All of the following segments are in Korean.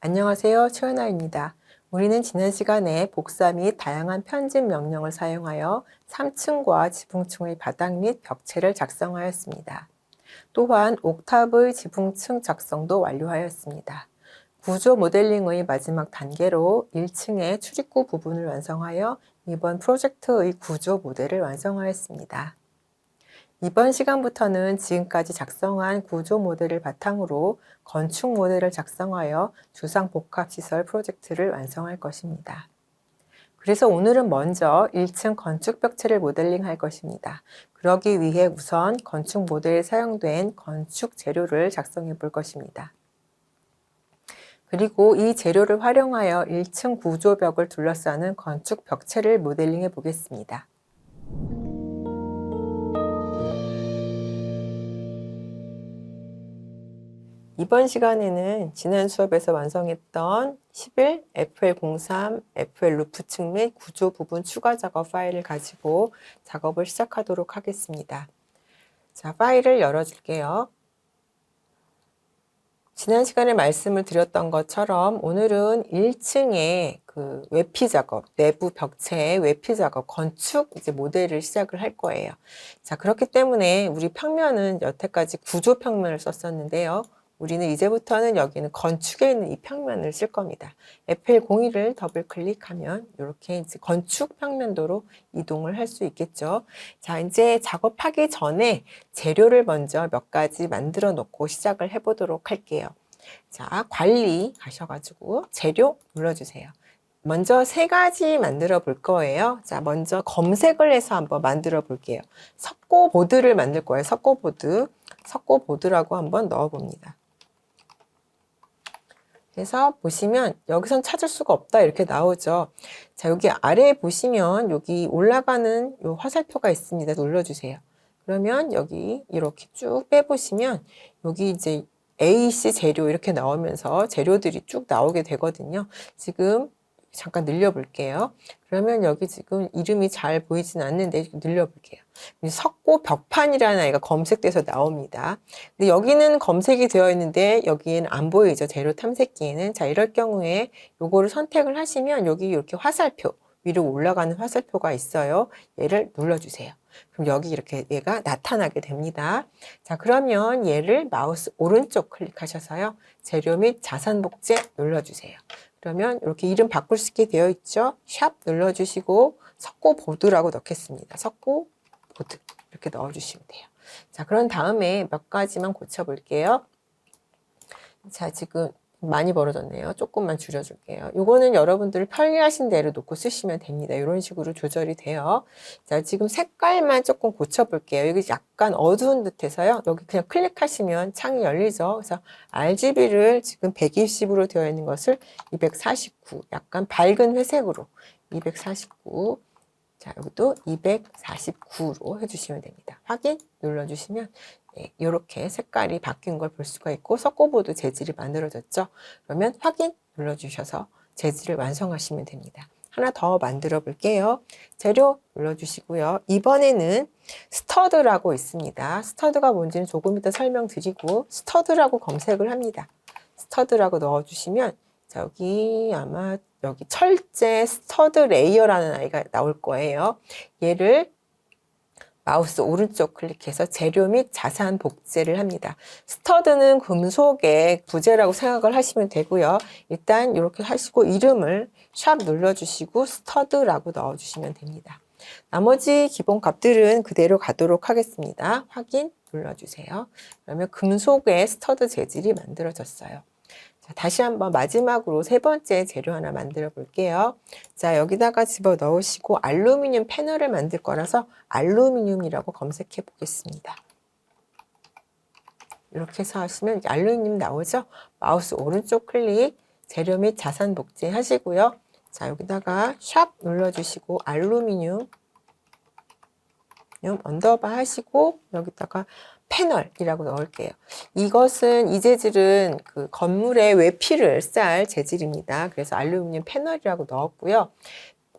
안녕하세요. 최은아입니다. 우리는 지난 시간에 복사 및 다양한 편집 명령을 사용하여 3층과 지붕층의 바닥 및 벽체를 작성하였습니다. 또한 옥탑의 지붕층 작성도 완료하였습니다. 구조 모델링의 마지막 단계로 1층의 출입구 부분을 완성하여 이번 프로젝트의 구조 모델을 완성하였습니다. 이번 시간부터는 지금까지 작성한 구조 모델을 바탕으로 건축 모델을 작성하여 주상복합시설 프로젝트를 완성할 것입니다. 그래서 오늘은 먼저 1층 건축 벽체를 모델링할 것입니다. 그러기 위해 우선 건축 모델에 사용된 건축 재료를 작성해 볼 것입니다. 그리고 이 재료를 활용하여 1층 구조벽을 둘러싸는 건축 벽체를 모델링해 보겠습니다. 이번 시간에는 지난 수업에서 완성했던 11 FL03 FL 루프층 및 구조 부분 추가 작업 파일을 가지고 작업을 시작하도록 하겠습니다. 자, 파일을 열어줄게요. 지난 시간에 말씀을 드렸던 것처럼 오늘은 1층에 그 외피 작업, 내부 벽체의 외피 작업, 건축 이제 모델을 시작을 할 거예요. 자, 그렇기 때문에 우리 평면은 여태까지 구조 평면을 썼었는데요. 우리는 이제부터는 여기는 건축에 있는 이 평면을 쓸 겁니다. FL01을 더블 클릭하면 이렇게 이제 건축 평면도로 이동을 할 수 있겠죠. 자, 이제 작업하기 전에 재료를 먼저 몇 가지 만들어 놓고 시작을 해 보도록 할게요. 자, 관리 가셔가지고 재료 눌러주세요. 먼저 세 가지 만들어 볼 거예요. 자, 먼저 검색을 해서 한번 만들어 볼게요. 석고보드를 만들 거예요. 석고보드라고 한번 넣어 봅니다. 그래서 보시면 여기선 찾을 수가 없다 이렇게 나오죠. 자, 여기 아래에 보시면 여기 올라가는 요 화살표가 있습니다. 눌러주세요. 그러면 여기 이렇게 쭉 빼보시면 여기 이제 AC 재료 이렇게 나오면서 재료들이 쭉 나오게 되거든요. 지금 잠깐 늘려볼게요. 그러면 여기 지금 이름이 잘 보이진 않는데 늘려볼게요. 석고 벽판이라는 아이가 검색돼서 나옵니다. 근데 여기는 검색이 되어 있는데 여기는 안 보이죠. 재료 탐색기에는. 자, 이럴 경우에 요거를 선택을 하시면 여기 이렇게 화살표, 위로 올라가는 화살표가 있어요. 얘를 눌러주세요. 그럼 여기 이렇게 얘가 나타나게 됩니다. 자, 그러면 얘를 마우스 오른쪽 클릭하셔서요. 재료 및 자산 복제 눌러주세요. 그러면 이렇게 이름 바꿀 수 있게 되어 있죠. 샵 눌러주시고 석고보드라고 넣겠습니다. 석고보드 이렇게 넣어주시면 돼요. 자, 그런 다음에 몇 가지만 고쳐볼게요. 자, 지금 많이 벌어졌네요. 조금만 줄여줄게요. 이거는 여러분들 편리하신 대로 놓고 쓰시면 됩니다. 이런 식으로 조절이 돼요. 자, 지금 색깔만 조금 고쳐볼게요. 여기 약간 어두운 듯해서요. 여기 그냥 클릭하시면 창이 열리죠. 그래서 RGB를 지금 120으로 되어 있는 것을 249, 약간 밝은 회색으로 249. 자, 여기도 249로 해주시면 됩니다. 확인 눌러주시면 네, 이렇게 색깔이 바뀐 걸 볼 수가 있고 석고보드 재질이 만들어졌죠. 그러면 확인 눌러주셔서 재질을 완성하시면 됩니다. 하나 더 만들어 볼게요. 재료 눌러주시고요. 이번에는 스터드라고 있습니다. 스터드가 뭔지는 조금 이따 설명드리고 스터드라고 검색을 합니다. 스터드라고 넣어주시면 자, 여기 아마 여기 철제 스터드 레이어라는 아이가 나올 거예요. 얘를 마우스 오른쪽 클릭해서 재료 및 자산 복제를 합니다. 스터드는 금속의 부재라고 생각을 하시면 되고요. 일단 이렇게 하시고 이름을 샵 눌러주시고 스터드라고 넣어주시면 됩니다. 나머지 기본 값들은 그대로 가도록 하겠습니다. 확인 눌러주세요. 그러면 금속의 스터드 재질이 만들어졌어요. 자, 다시 한번 마지막으로 세 번째 재료 하나 만들어 볼게요. 자, 여기다가 집어 넣으시고 알루미늄 패널을 만들 거라서 알루미늄이라고 검색해 보겠습니다. 이렇게 해서 하시면 알루미늄 나오죠? 마우스 오른쪽 클릭, 재료 및 자산 복제 하시고요. 자, 여기다가 샵 눌러주시고 알루미늄 언더바 하시고 여기다가 패널이라고 넣을게요. 이것은 이 재질은 그 건물의 외피를 쌀 재질입니다. 그래서 알루미늄 패널이라고 넣었고요.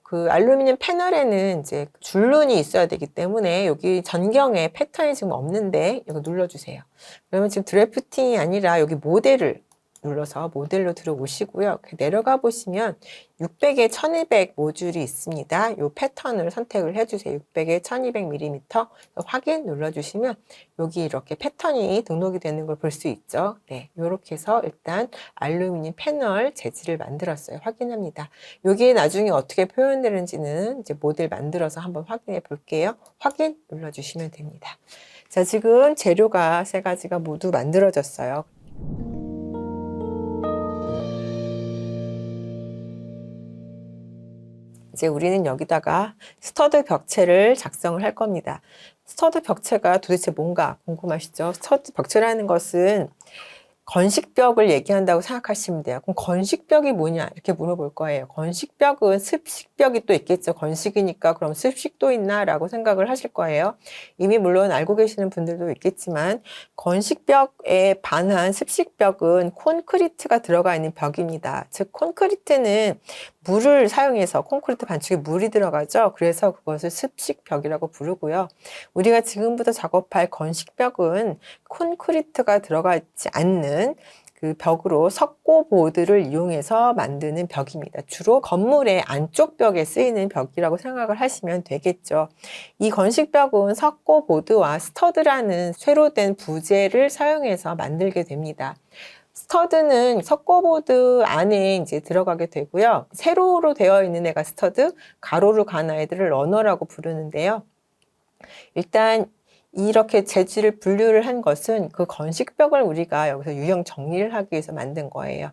그 알루미늄 패널에는 이제 줄눈이 있어야 되기 때문에 여기 전경에 패턴이 지금 없는데 이거 눌러주세요. 그러면 지금 드래프팅이 아니라 여기 모델을 눌러서 모델로 들어오시고요. 내려가 보시면 600에 1200 모듈이 있습니다. 이 패턴을 선택을 해주세요. 600에 1200mm 확인 눌러주시면 여기 이렇게 패턴이 등록이 되는 걸 볼 수 있죠. 네, 이렇게 해서 일단 알루미늄 패널 재질을 만들었어요. 확인합니다. 여기에 나중에 어떻게 표현되는지는 이제 모델 만들어서 한번 확인해 볼게요. 확인 눌러주시면 됩니다. 자, 지금 재료가 세 가지가 모두 만들어졌어요. 이제 우리는 여기다가 스터드 벽체를 작성을 할 겁니다. 스터드 벽체가 도대체 뭔가 궁금하시죠? 스터드 벽체라는 것은 건식벽을 얘기한다고 생각하시면 돼요. 그럼 건식벽이 뭐냐 이렇게 물어볼 거예요. 건식벽은 습식벽이 또 있겠죠. 건식이니까 그럼 습식도 있나 라고 생각을 하실 거예요. 이미 물론 알고 계시는 분들도 있겠지만 건식벽에 반한 습식벽은 콘크리트가 들어가 있는 벽입니다. 즉 콘크리트는 물을 사용해서 콘크리트 반죽에 물이 들어가죠. 그래서 그것을 습식벽이라고 부르고요. 우리가 지금부터 작업할 건식벽은 콘크리트가 들어가 있지 않는 그 벽으로 석고보드를 이용해서 만드는 벽입니다. 주로 건물의 안쪽 벽에 쓰이는 벽이라고 생각을 하시면 되겠죠. 이 건식벽은 석고보드와 스터드라는 쇠로 된 부재를 사용해서 만들게 됩니다. 스터드는 석고보드 안에 이제 들어가게 되고요. 세로로 되어 있는 애가 스터드, 가로로 간 아이들을 러너라고 부르는데요. 일단 이렇게 재질을 분류를 한 것은 그 건식벽을 우리가 여기서 유형 정리를 하기 위해서 만든 거예요.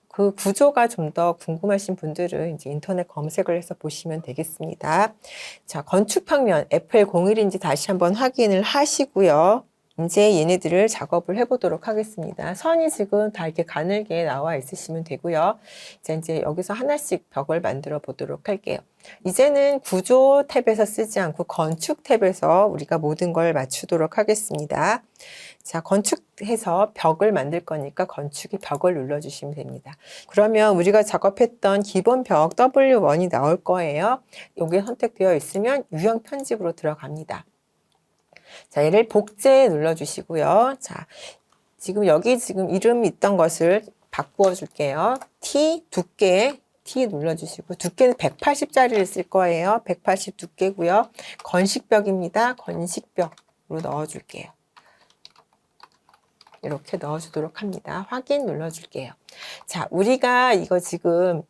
그 구조가 좀 더 궁금하신 분들은 이제 인터넷 검색을 해서 보시면 되겠습니다. 자, 건축평면 FL01인지 다시 한번 확인을 하시고요. 이제 얘네들을 작업을 해보도록 하겠습니다. 선이 지금 다 이렇게 가늘게 나와 있으시면 되고요. 자, 이제 여기서 하나씩 벽을 만들어 보도록 할게요. 이제는 구조 탭에서 쓰지 않고 건축 탭에서 우리가 모든 걸 맞추도록 하겠습니다. 자, 건축해서 벽을 만들 거니까 건축의 벽을 눌러주시면 됩니다. 그러면 우리가 작업했던 기본 벽 W1이 나올 거예요. 여기에 선택되어 있으면 유형 편집으로 들어갑니다. 자, 얘를 복제 눌러주시고요. 자, 지금 여기 지금 이름 있던 것을 바꾸어 줄게요. T 두께 T 눌러주시고 두께는 180짜리를 쓸 거예요. 180 두께고요. 건식벽입니다. 건식벽으로 넣어줄게요. 이렇게 넣어주도록 합니다. 확인 눌러줄게요. 자, 우리가 이거 지금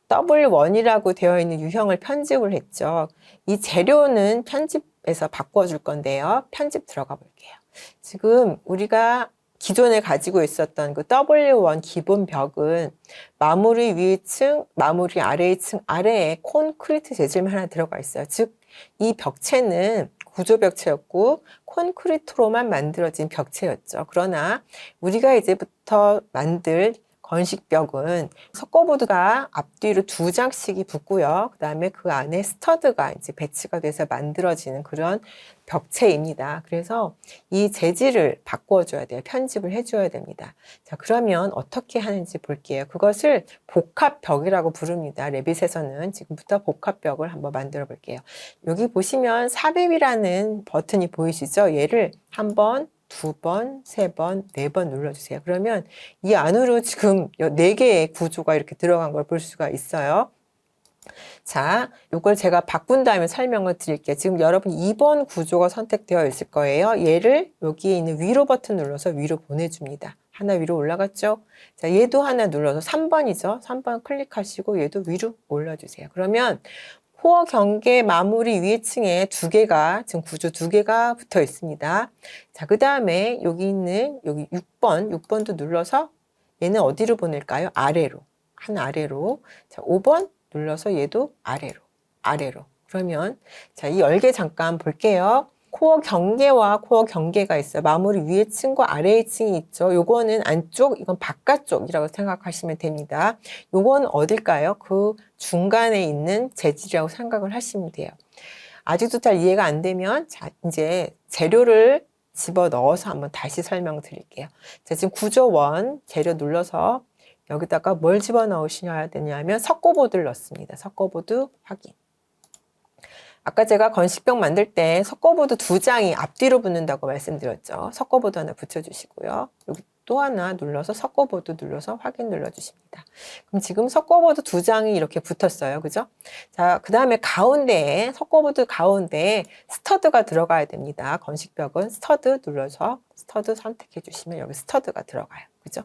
W1이라고 되어 있는 유형을 편집을 했죠. 이 재료는 편집에서 바꿔줄 건데요. 편집 들어가 볼게요. 지금 우리가 기존에 가지고 있었던 그 W1 기본 벽은 마무리 위의 층, 마무리 아래의 층 아래에 콘크리트 재질만 하나 들어가 있어요. 즉, 이 벽체는 구조 벽체였고 콘크리트로만 만들어진 벽체였죠. 그러나 우리가 이제부터 만들 건식벽은 석고보드가 앞뒤로 2장씩이 붙고요. 그 다음에 그 안에 스터드가 이제 배치가 돼서 만들어지는 그런 벽체입니다. 그래서 이 재질을 바꿔줘야 돼요. 편집을 해줘야 됩니다. 자, 그러면 어떻게 하는지 볼게요. 그것을 복합벽이라고 부릅니다. 레빗에서는 지금부터 복합벽을 한번 만들어 볼게요. 여기 보시면 삽입이라는 버튼이 보이시죠? 얘를 한번 2번, 3번, 4번 눌러주세요. 그러면 이 안으로 지금 4개의 구조가 이렇게 들어간 걸 볼 수가 있어요. 자, 이걸 제가 바꾼 다음에 설명을 드릴게요. 지금 여러분 2번 구조가 선택되어 있을 거예요. 얘를 여기에 있는 위로 버튼 눌러서 위로 보내줍니다. 하나 위로 올라갔죠? 자, 얘도 하나 눌러서 3번이죠? 3번 클릭하시고 얘도 위로 올려주세요. 그러면 코어 경계 마무리 위에 층에 2개가, 지금 구조 2개가 붙어 있습니다. 자, 그 다음에 여기 있는 여기 6번도 눌러서 얘는 어디로 보낼까요? 아래로. 한 아래로. 자, 5번 눌러서 얘도 아래로. 그러면 자, 이 열개 잠깐 볼게요. 코어 경계와 코어 경계가 있어요. 마무리 위에 층과 아래의 층이 있죠. 요거는 안쪽, 이건 바깥쪽이라고 생각하시면 됩니다. 요건 어딜까요? 그 중간에 있는 재질이라고 생각을 하시면 돼요. 아직도 잘 이해가 안 되면 자, 이제 재료를 집어 넣어서 한번 다시 설명드릴게요. 자, 지금 구조 1 재료 눌러서 여기다가 뭘 집어 넣으셔야 되냐면 석고보드를 넣습니다. 석고보드 확인. 아까 제가 건식벽 만들 때 석고보드 2장이 앞뒤로 붙는다고 말씀드렸죠. 석고보드 하나 붙여주시고요. 여기 또 하나 눌러서 섞어보드 눌러서 확인 눌러주십니다. 그럼 지금 섞어보드 두 장이 이렇게 붙었어요. 그죠? 자, 그 다음에 가운데에, 섞어보드 가운데에 스터드가 들어가야 됩니다. 건식벽은 스터드 눌러서 스터드 선택해 주시면 여기 스터드가 들어가요. 그죠?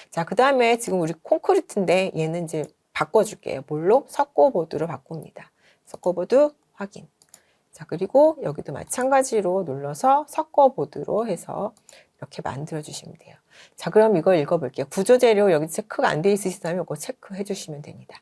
자, 그 다음에 지금 우리 콘크리트인데 얘는 이제 바꿔줄게요. 뭘로? 섞어보드로 바꿉니다. 섞어보드 확인. 자, 그리고 여기도 마찬가지로 눌러서 섞어보드로 해서 이렇게 만들어 주시면 돼요. 자, 그럼 이걸 읽어볼게요. 구조재료 여기 체크가 안 돼 있으시다면 이거 체크해 주시면 됩니다.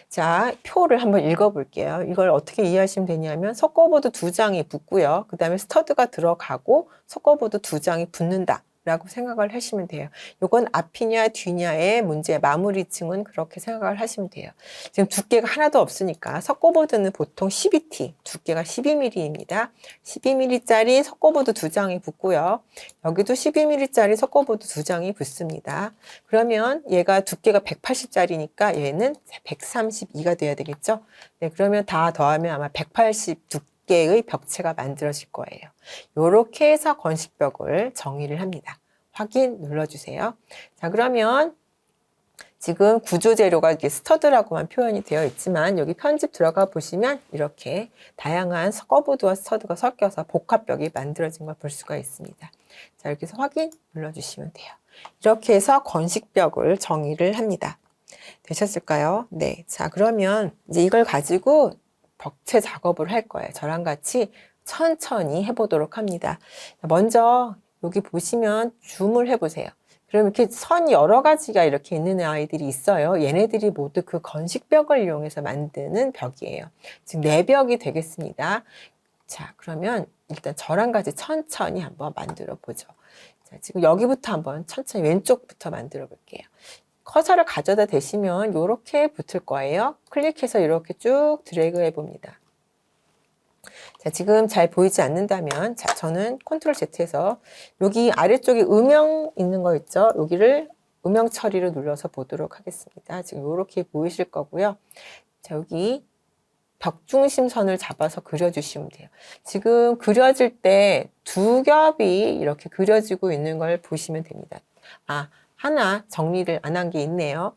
자, 표를 한번 읽어볼게요. 이걸 어떻게 이해하시면 되냐면 섞어보드 두 장이 붙고요. 그 다음에 스터드가 들어가고 섞어보드 두 장이 붙는다 라고 생각을 하시면 돼요. 이건 앞이냐 뒤냐의 문제, 마무리층은 그렇게 생각을 하시면 돼요. 지금 두께가 하나도 없으니까 섞어보드는 보통 12T, 두께가 12mm입니다. 12mm짜리 섞어보드 두 장이 붙고요. 여기도 12mm짜리 섞어보드 두 장이 붙습니다. 그러면 얘가 두께가 180짜리니까 얘는 132가 돼야 되겠죠? 네, 그러면 다 더하면 아마 180 두께의 벽체가 만들어질 거예요. 이렇게 해서 건식벽을 정의를 합니다. 확인 눌러주세요. 자, 그러면 지금 구조재료가 이렇게 스터드라고만 표현이 되어 있지만 여기 편집 들어가 보시면 이렇게 다양한 섞어보드와 스터드가 섞여서 복합벽이 만들어진 걸 볼 수가 있습니다. 자, 이렇게 해서 확인 눌러주시면 돼요. 이렇게 해서 건식벽을 정의를 합니다. 되셨을까요? 네. 자, 그러면 이제 이걸 가지고 벽체 작업을 할 거예요. 저랑 같이 천천히 해보도록 합니다. 먼저 여기 보시면 줌을 해보세요. 그럼 이렇게 선 여러 가지가 이렇게 있는 아이들이 있어요. 얘네들이 모두 그 건식벽을 이용해서 만드는 벽이에요. 지금 4벽이 되겠습니다. 자, 그러면 일단 저랑 같이 천천히 한번 만들어 보죠. 자, 지금 여기부터 한번 천천히 왼쪽부터 만들어 볼게요. 커서를 가져다 대시면 이렇게 붙을 거예요. 클릭해서 이렇게 쭉 드래그 해봅니다. 자, 지금 잘 보이지 않는다면, 자, 저는 컨트롤 Z에서 여기 아래쪽에 음영 있는 거 있죠? 여기를 음영 처리를 눌러서 보도록 하겠습니다. 지금 이렇게 보이실 거고요. 자, 여기 벽 중심선을 잡아서 그려주시면 돼요. 지금 그려질 때 두 겹이 이렇게 그려지고 있는 걸 보시면 됩니다. 아, 하나 정리를 안 한 게 있네요.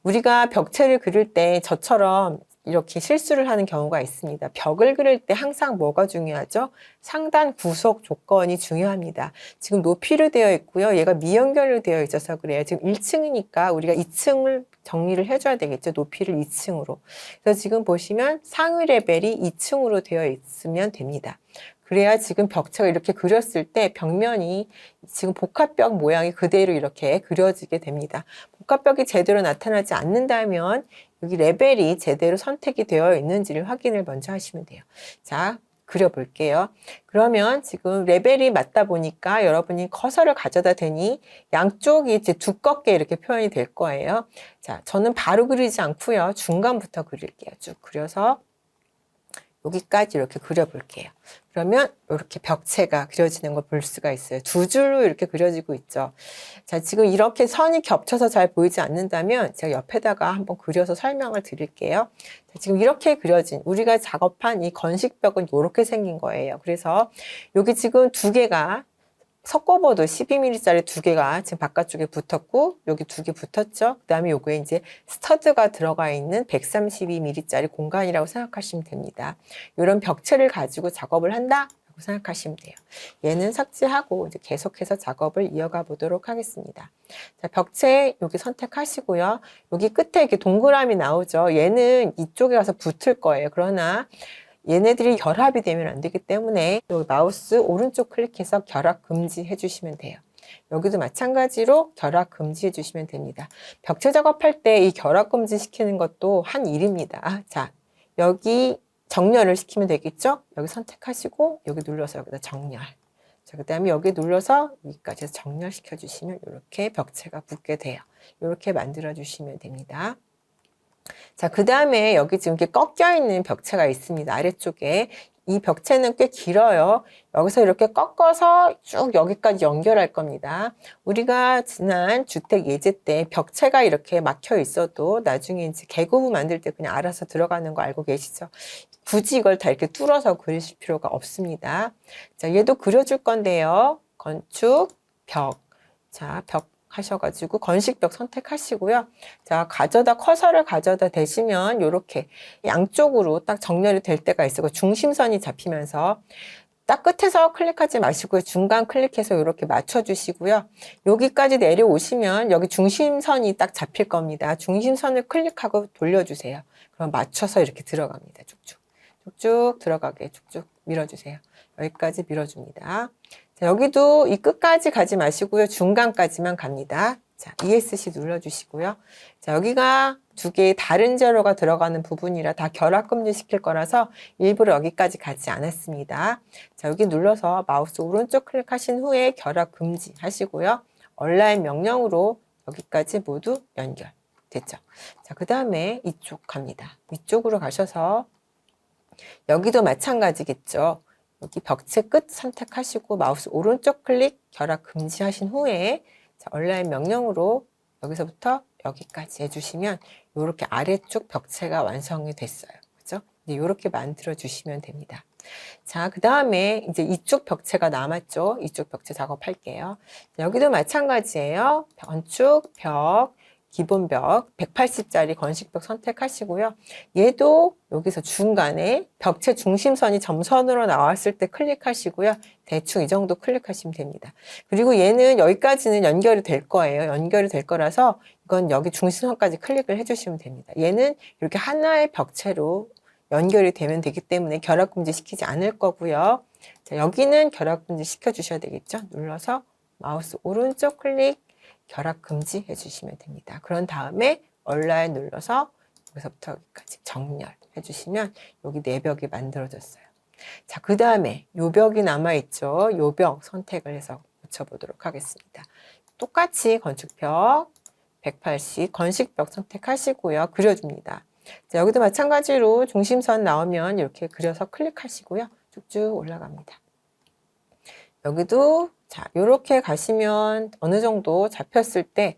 우리가 벽체를 그릴 때 저처럼 이렇게 실수를 하는 경우가 있습니다. 벽을 그릴 때 항상 뭐가 중요하죠? 상단 구속 조건이 중요합니다. 지금 높이로 되어 있고요. 얘가 미연결로 되어 있어서 그래요. 지금 1층이니까 우리가 2층을 정리를 해줘야 되겠죠. 높이를 2층으로. 그래서 지금 보시면 상위 레벨이 2층으로 되어 있으면 됩니다. 그래야 지금 벽체가 이렇게 그렸을 때 벽면이 지금 복합벽 모양이 그대로 이렇게 그려지게 됩니다. 복합벽이 제대로 나타나지 않는다면 여기 레벨이 제대로 선택이 되어 있는지를 확인을 먼저 하시면 돼요. 자, 그려볼게요. 그러면 지금 레벨이 맞다 보니까 여러분이 커서를 가져다 대니 양쪽이 이제 두껍게 이렇게 표현이 될 거예요. 자, 저는 바로 그리지 않고요. 중간부터 그릴게요. 쭉 그려서 여기까지 이렇게 그려볼게요. 그러면 이렇게 벽체가 그려지는 걸 볼 수가 있어요. 두 줄로 이렇게 그려지고 있죠. 자, 지금 이렇게 선이 겹쳐서 잘 보이지 않는다면 제가 옆에다가 한번 그려서 설명을 드릴게요. 자, 지금 이렇게 그려진 우리가 작업한 이 건식벽은 이렇게 생긴 거예요. 그래서 여기 지금 두 개가 섞어보도 12mm짜리 두 개가 지금 바깥쪽에 붙었고 여기 두 개 붙었죠. 그 다음에 요거에 이제 스터드가 들어가 있는 132mm짜리 공간이라고 생각하시면 됩니다. 이런 벽체를 가지고 작업을 한다 라고 생각하시면 돼요. 얘는 삭제하고 이제 계속해서 작업을 이어가 보도록 하겠습니다. 자, 벽체 여기 선택하시고요. 여기 끝에 이렇게 동그라미 나오죠. 얘는 이쪽에 가서 붙을 거예요. 그러나 얘네들이 결합이 되면 안 되기 때문에 여기 마우스 오른쪽 클릭해서 결합 금지해 주시면 돼요. 여기도 마찬가지로 결합 금지해 주시면 됩니다. 벽체 작업할 때 이 결합 금지 시키는 것도 한 일입니다. 자, 여기 정렬을 시키면 되겠죠? 여기 선택하시고 여기 눌러서 여기다 정렬. 자, 그 다음에 여기 눌러서 여기까지 해서 정렬시켜 주시면 이렇게 벽체가 붙게 돼요. 이렇게 만들어 주시면 됩니다. 자, 그 다음에 여기 지금 이렇게 꺾여 있는 벽체가 있습니다. 아래쪽에. 이 벽체는 꽤 길어요. 여기서 이렇게 꺾어서 쭉 여기까지 연결할 겁니다. 우리가 지난 주택 예제 때 벽체가 이렇게 막혀 있어도 나중에 이제 개구부 만들 때 그냥 알아서 들어가는 거 알고 계시죠? 굳이 이걸 다 이렇게 뚫어서 그리실 필요가 없습니다. 자, 얘도 그려줄 건데요. 건축, 벽. 자, 벽 하셔가지고 건식벽 선택하시고요. 자, 커서를 가져다 대시면 이렇게 양쪽으로 딱 정렬이 될 때가 있어요. 중심선이 잡히면서 딱 끝에서 클릭하지 마시고요. 중간 클릭해서 이렇게 맞춰주시고요. 여기까지 내려오시면 여기 중심선이 딱 잡힐 겁니다. 중심선을 클릭하고 돌려주세요. 그럼 맞춰서 이렇게 들어갑니다. 쭉쭉. 쭉쭉 들어가게 쭉쭉 밀어주세요. 여기까지 밀어줍니다. 자, 여기도 이 끝까지 가지 마시고요. 중간까지만 갑니다. 자, ESC 눌러주시고요. 자, 여기가 두 개의 다른 재료가 들어가는 부분이라 다 결합 금지 시킬 거라서 일부러 여기까지 가지 않았습니다. 자, 여기 눌러서 마우스 오른쪽 클릭하신 후에 결합 금지 하시고요. 온라인 명령으로 여기까지 모두 연결. 됐죠? 자, 그 다음에 이쪽 갑니다. 위쪽으로 가셔서 여기도 마찬가지겠죠. 여기 벽체 끝 선택하시고 마우스 오른쪽 클릭 결합 금지하신 후에 자, 온라인 명령으로 여기서부터 여기까지 해주시면 이렇게 아래쪽 벽체가 완성이 됐어요. 그죠? 이제 이렇게 만들어 주시면 됩니다. 자, 그 다음에 이제 이쪽 벽체가 남았죠. 이쪽 벽체 작업할게요. 자, 여기도 마찬가지예요. 건축, 벽, 기본벽 180짜리 건식벽 선택하시고요. 얘도 여기서 중간에 벽체 중심선이 점선으로 나왔을 때 클릭하시고요. 대충 이 정도 클릭하시면 됩니다. 그리고 얘는 여기까지는 연결이 될 거예요. 연결이 될 거라서 이건 여기 중심선까지 클릭을 해주시면 됩니다. 얘는 이렇게 하나의 벽체로 연결이 되면 되기 때문에 결합금지 시키지 않을 거고요. 자, 여기는 결합금지 시켜주셔야 되겠죠. 눌러서 마우스 오른쪽 클릭 결합 금지 해주시면 됩니다. 그런 다음에 온라인 눌러서 여기서부터 여기까지 정렬 해주시면 여기 네 벽이 만들어졌어요. 자, 그 다음에 요 벽이 남아있죠. 요 벽 선택을 해서 붙여보도록 하겠습니다. 똑같이 건축벽 180 건식벽 선택하시고요. 그려줍니다. 자, 여기도 마찬가지로 중심선 나오면 이렇게 그려서 클릭하시고요. 쭉쭉 올라갑니다. 여기도 자, 요렇게 가시면 어느 정도 잡혔을 때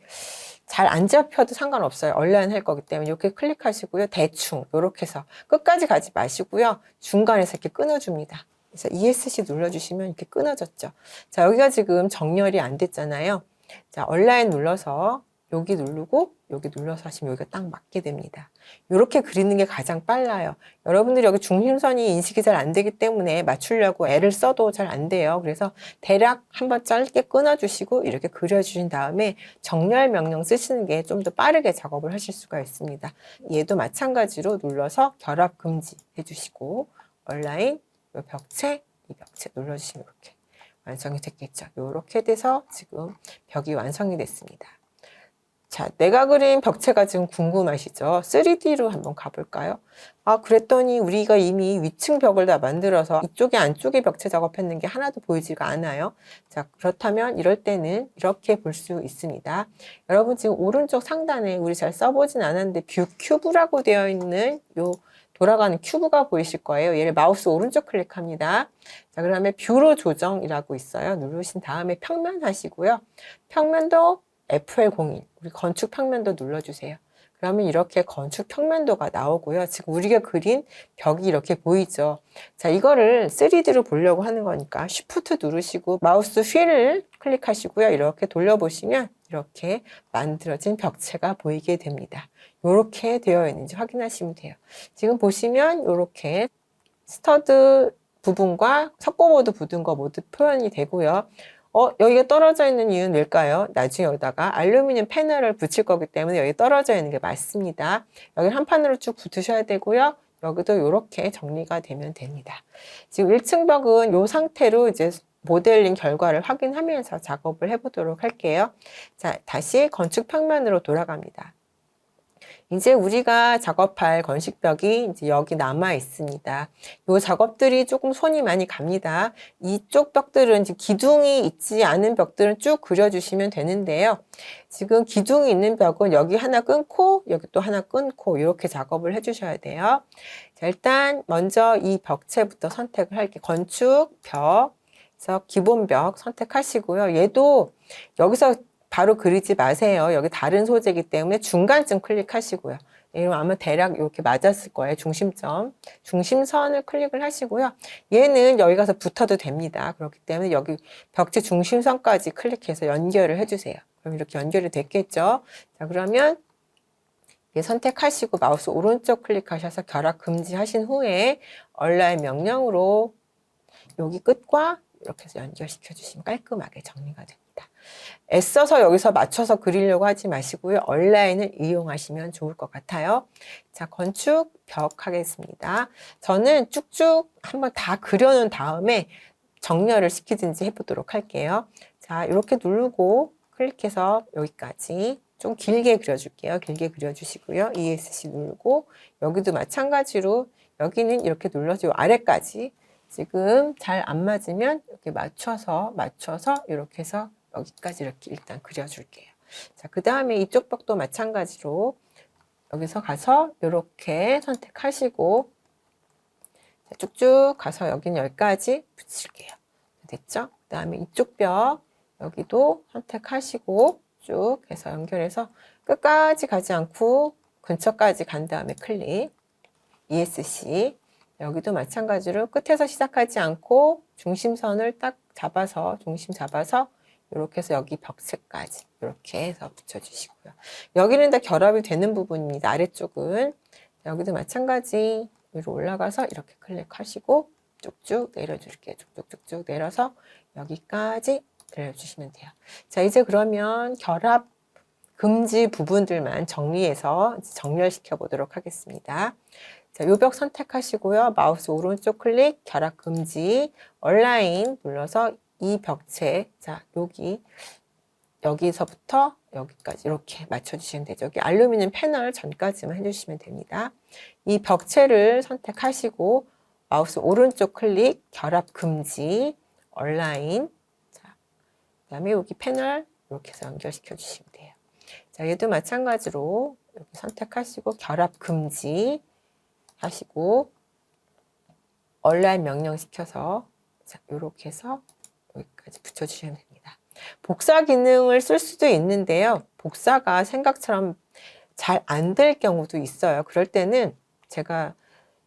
잘 안 잡혀도 상관없어요. 온라인 할 거기 때문에 이렇게 클릭하시고요. 대충 요렇게 해서 끝까지 가지 마시고요. 중간에서 이렇게 끊어줍니다. 그래서 ESC 눌러주시면 이렇게 끊어졌죠. 자, 여기가 지금 정렬이 안 됐잖아요. 자, 온라인 눌러서 여기 누르고 여기 눌러서 하시면 여기가 딱 맞게 됩니다. 이렇게 그리는 게 가장 빨라요. 여러분들이 여기 중심선이 인식이 잘 안 되기 때문에 맞추려고 애를 써도 잘 안 돼요. 그래서 대략 한번 짧게 끊어주시고 이렇게 그려주신 다음에 정렬 명령 쓰시는 게 좀 더 빠르게 작업을 하실 수가 있습니다. 얘도 마찬가지로 눌러서 결합 금지 해주시고 온라인 이 벽체 눌러주시면 이렇게 완성이 됐겠죠. 이렇게 돼서 지금 벽이 완성이 됐습니다. 자, 내가 그린 벽체가 지금 궁금하시죠? 3D로 한번 가볼까요? 아, 그랬더니 우리가 이미 위층 벽을 다 만들어서 이쪽에 안쪽에 벽체 작업했는 게 하나도 보이지가 않아요. 자, 그렇다면 이럴 때는 이렇게 볼 수 있습니다. 여러분 지금 오른쪽 상단에 우리 잘 써보진 않았는데 뷰 큐브라고 되어 있는 요 돌아가는 큐브가 보이실 거예요. 얘를 마우스 오른쪽 클릭합니다. 자, 그다음에 뷰로 조정이라고 있어요. 누르신 다음에 평면 하시고요. 평면도 FL01 우리 건축 평면도 눌러주세요. 그러면 이렇게 건축 평면도가 나오고요. 지금 우리가 그린 벽이 이렇게 보이죠. 자, 이거를 3D로 보려고 하는 거니까 Shift 누르시고 마우스 휠을 클릭하시고요. 이렇게 돌려보시면 이렇게 만들어진 벽체가 보이게 됩니다. 이렇게 되어 있는지 확인하시면 돼요. 지금 보시면 이렇게 스터드 부분과 석고보드 붙은 거 모두 표현이 되고요. 여기가 떨어져 있는 이유는 뭘까요? 나중에 여기다가 알루미늄 패널을 붙일 거기 때문에 여기 떨어져 있는 게 맞습니다. 여기 한 판으로 쭉 붙으셔야 되고요. 여기도 이렇게 정리가 되면 됩니다. 지금 1층 벽은 이 상태로 이제 모델링 결과를 확인하면서 작업을 해보도록 할게요. 자, 다시 건축 평면으로 돌아갑니다. 이제 우리가 작업할 건식벽이 이제 여기 남아 있습니다. 이 작업들이 조금 손이 많이 갑니다. 이쪽 벽들은 이제 기둥이 있지 않은 벽들은 쭉 그려주시면 되는데요. 지금 기둥이 있는 벽은 여기 하나 끊고 여기 또 하나 끊고 이렇게 작업을 해주셔야 돼요. 자, 일단 먼저 이 벽체부터 선택을 할게요. 건축, 벽, 그래서 기본벽 선택하시고요. 얘도 여기서 바로 그리지 마세요. 여기 다른 소재이기 때문에 중간쯤 클릭하시고요. 이러면 아마 대략 이렇게 맞았을 거예요. 중심점. 중심선을 클릭을 하시고요. 얘는 여기 가서 붙어도 됩니다. 그렇기 때문에 여기 벽체 중심선까지 클릭해서 연결을 해주세요. 그럼 이렇게 연결이 됐겠죠. 자, 그러면 선택하시고 마우스 오른쪽 클릭하셔서 결합 금지하신 후에 얼라인 명령으로 여기 끝과 이렇게 해서 연결시켜 주시면 깔끔하게 정리가 됩니다. 애써서 여기서 맞춰서 그리려고 하지 마시고요. 얼라인을 이용하시면 좋을 것 같아요. 자, 건축 벽 하겠습니다. 저는 쭉쭉 한번 다 그려놓은 다음에 정렬을 시키든지 해보도록 할게요. 자, 이렇게 누르고 클릭해서 여기까지 좀 길게 그려줄게요. 길게 그려주시고요. ESC 누르고 여기도 마찬가지로 여기는 이렇게 눌러서 아래까지 지금 잘 안 맞으면 이렇게 맞춰서 이렇게 해서 여기까지 이렇게 일단 그려줄게요. 자, 그 다음에 이쪽 벽도 마찬가지로 여기서 가서 이렇게 선택하시고 쭉쭉 가서 여기는 여기까지 붙일게요. 됐죠? 그 다음에 이쪽 벽 여기도 선택하시고 쭉 해서 연결해서 끝까지 가지 않고 근처까지 간 다음에 클릭 ESC 여기도 마찬가지로 끝에서 시작하지 않고 중심선을 딱 잡아서 중심 잡아서 이렇게 해서 여기 벽체까지 이렇게 해서 붙여주시고요. 여기는 다 결합이 되는 부분입니다. 아래쪽은 여기도 마찬가지 위로 올라가서 이렇게 클릭하시고 쭉쭉 내려줄게요. 쭉쭉쭉쭉 내려서 여기까지 내려주시면 돼요. 자, 이제 그러면 결합 금지 부분들만 정리해서 정렬시켜 보도록 하겠습니다. 자, 요 벽 선택하시고요. 마우스 오른쪽 클릭, 결합 금지, 얼라인 눌러서 이 벽체, 자, 여기서부터 여기까지 이렇게 맞춰주시면 되죠. 여기 알루미늄 패널 전까지만 해주시면 됩니다. 이 벽체를 선택하시고 마우스 오른쪽 클릭, 결합 금지, 얼라인, 자, 그다음에 여기 패널 이렇게 해서 연결시켜 주시면 돼요. 자, 얘도 마찬가지로 여기 선택하시고 결합 금지 하시고 얼라인 명령 시켜서 자, 이렇게 해서 여기까지 붙여주시면 됩니다. 복사 기능을 쓸 수도 있는데요. 복사가 생각처럼 잘 안 될 경우도 있어요. 그럴 때는 제가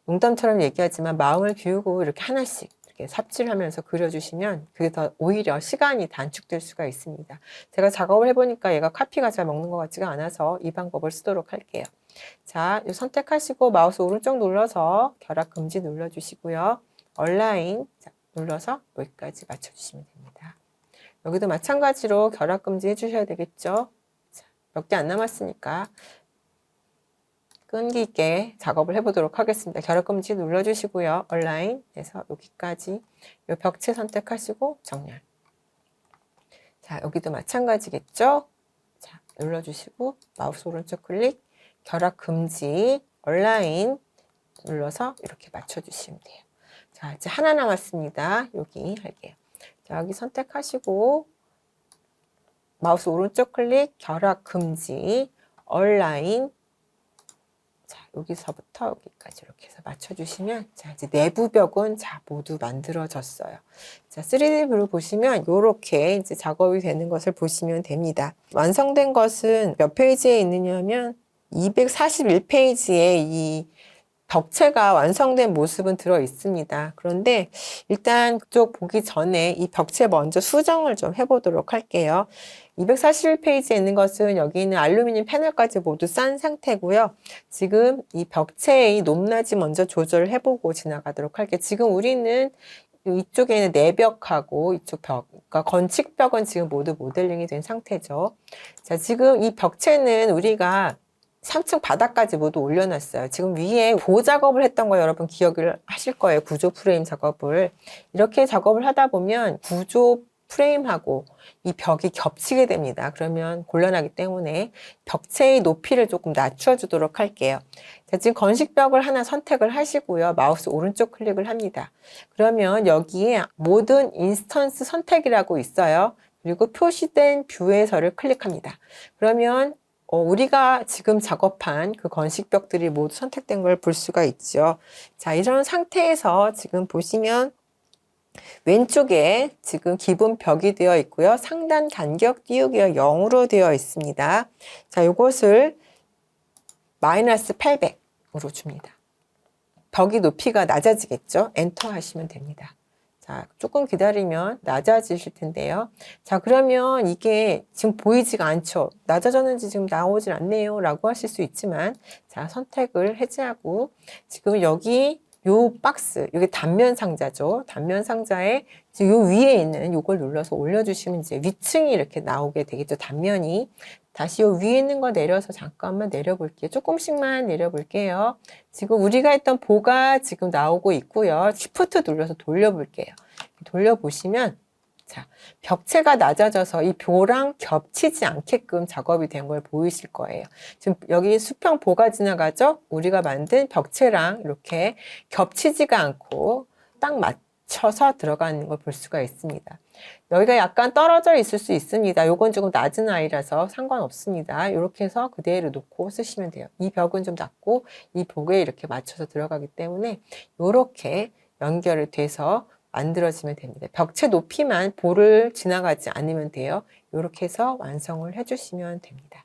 농담처럼 얘기하지만 마음을 비우고 이렇게 하나씩 이렇게 삽질하면서 그려주시면 그게 더 오히려 시간이 단축될 수가 있습니다. 제가 작업을 해보니까 얘가 카피가 잘 먹는 것 같지가 않아서 이 방법을 쓰도록 할게요. 자, 선택하시고 마우스 오른쪽 눌러서 결합 금지 눌러주시고요. 얼라인 눌러서 여기까지 맞춰주시면 됩니다. 여기도 마찬가지로 결합 금지 해주셔야 되겠죠. 몇 개 안 남았으니까 끈기 있게 작업을 해보도록 하겠습니다. 결합 금지 눌러주시고요. 얼라인 해서 여기까지 이 벽체 선택하시고 정렬. 자, 여기도 마찬가지겠죠. 자, 눌러주시고 마우스 오른쪽 클릭, 결합 금지, 얼라인 눌러서 이렇게 맞춰주시면 돼요. 자, 이제 하나 남았습니다. 여기 할게요. 자, 여기 선택하시고 마우스 오른쪽 클릭, 결합 금지, 얼라인. 자, 여기서부터 여기까지 이렇게 해서 맞춰주시면 자, 이제 내부 벽은 자, 모두 만들어졌어요. 자, 3D 뷰를 보시면 이렇게 이제 작업이 되는 것을 보시면 됩니다. 완성된 것은 몇 페이지에 있느냐면 241페이지에 이 벽체가 완성된 모습은 들어 있습니다. 그런데 일단 그쪽 보기 전에 이 벽체 먼저 수정을 좀 해보도록 할게요. 241페이지에 있는 것은 여기 있는 알루미늄 패널까지 모두 싼 상태고요. 지금 이 벽체의 높낮이 먼저 조절을 해보고 지나가도록 할게요. 지금 우리는 이쪽에 있는 내벽하고 이쪽 벽, 그러니까 건축벽은 지금 모두 모델링이 된 상태죠. 자, 지금 이 벽체는 우리가 3층 바닥까지 모두 올려놨어요. 지금 위에 보호 작업을 했던 거 여러분 기억을 하실 거예요. 구조 프레임 작업을. 이렇게 작업을 하다 보면 구조 프레임하고 이 벽이 겹치게 됩니다. 그러면 곤란하기 때문에 벽체의 높이를 조금 낮춰주도록 할게요. 자, 지금 건식벽을 하나 선택을 하시고요. 마우스 오른쪽 클릭을 합니다. 그러면 여기에 모든 인스턴스 선택이라고 있어요. 그리고 표시된 뷰에서를 클릭합니다. 그러면 우리가 지금 작업한 그 건식벽들이 모두 선택된 걸 볼 수가 있죠. 자, 이런 상태에서 지금 보시면 왼쪽에 지금 기본 벽이 되어 있고요. 상단 간격 띄우기가 0으로 되어 있습니다. 자, 이것을 마이너스 800으로 줍니다. 벽이 높이가 낮아지겠죠? 엔터 하시면 됩니다. 자, 조금 기다리면 낮아지실 텐데요. 자, 그러면 이게 지금 보이지가 않죠? 낮아졌는지 지금 나오질 않네요. 라고 하실 수 있지만, 자, 선택을 해제하고, 지금 여기 요 박스, 이게 단면 상자죠. 단면 상자에 지금 요 위에 있는 요걸 눌러서 올려주시면 이제 위층이 이렇게 나오게 되겠죠. 단면이. 다시 요 위에 있는 거 내려서 잠깐만 내려볼게요. 조금씩만 내려볼게요. 지금 우리가 했던 보가 지금 나오고 있고요. Shift 눌러서 돌려볼게요. 돌려보시면 자, 벽체가 낮아져서 이 뷰랑 겹치지 않게끔 작업이 된 걸 보이실 거예요. 지금 여기 수평 보가 지나가죠? 우리가 만든 벽체랑 이렇게 겹치지가 않고 딱 맞춰서 들어가는 걸 볼 수가 있습니다. 여기가 약간 떨어져 있을 수 있습니다. 요건 조금 낮은 아이라서 상관없습니다. 이렇게 해서 그대로 놓고 쓰시면 돼요. 이 벽은 좀 낮고 이 벽에 이렇게 맞춰서 들어가기 때문에 이렇게 연결이 돼서 만들어지면 됩니다. 벽체 높이만 볼을 지나가지 않으면 돼요. 이렇게 해서 완성을 해주시면 됩니다.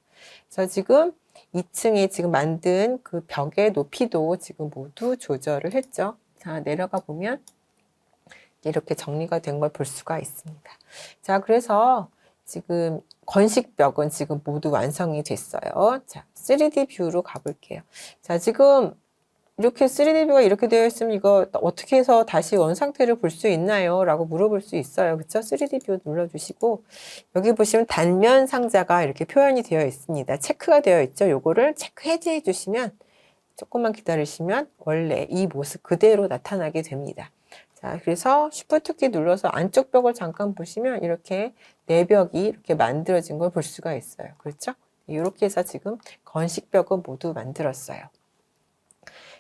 그래서 지금 2층에 지금 만든 그 벽의 높이도 지금 모두 조절을 했죠. 자, 내려가 보면 이렇게 정리가 된 걸 볼 수가 있습니다. 자, 그래서 지금 건식벽은 지금 모두 완성이 됐어요. 자, 3D 뷰로 가볼게요. 자, 지금 이렇게 3D 뷰가 이렇게 되어 있으면 이거 어떻게 해서 다시 원상태를 볼 수 있나요? 라고 물어볼 수 있어요. 그쵸? 3D 뷰 눌러주시고 여기 보시면 단면 상자가 이렇게 표현이 되어 있습니다. 체크가 되어 있죠? 요거를 체크 해제해 주시면 조금만 기다리시면 원래 이 모습 그대로 나타나게 됩니다. 자, 그래서 Shift 키 눌러서 안쪽 벽을 잠깐 보시면 이렇게 내벽이 이렇게 만들어진 걸 볼 수가 있어요. 그렇죠? 이렇게 해서 지금 건식벽은 모두 만들었어요.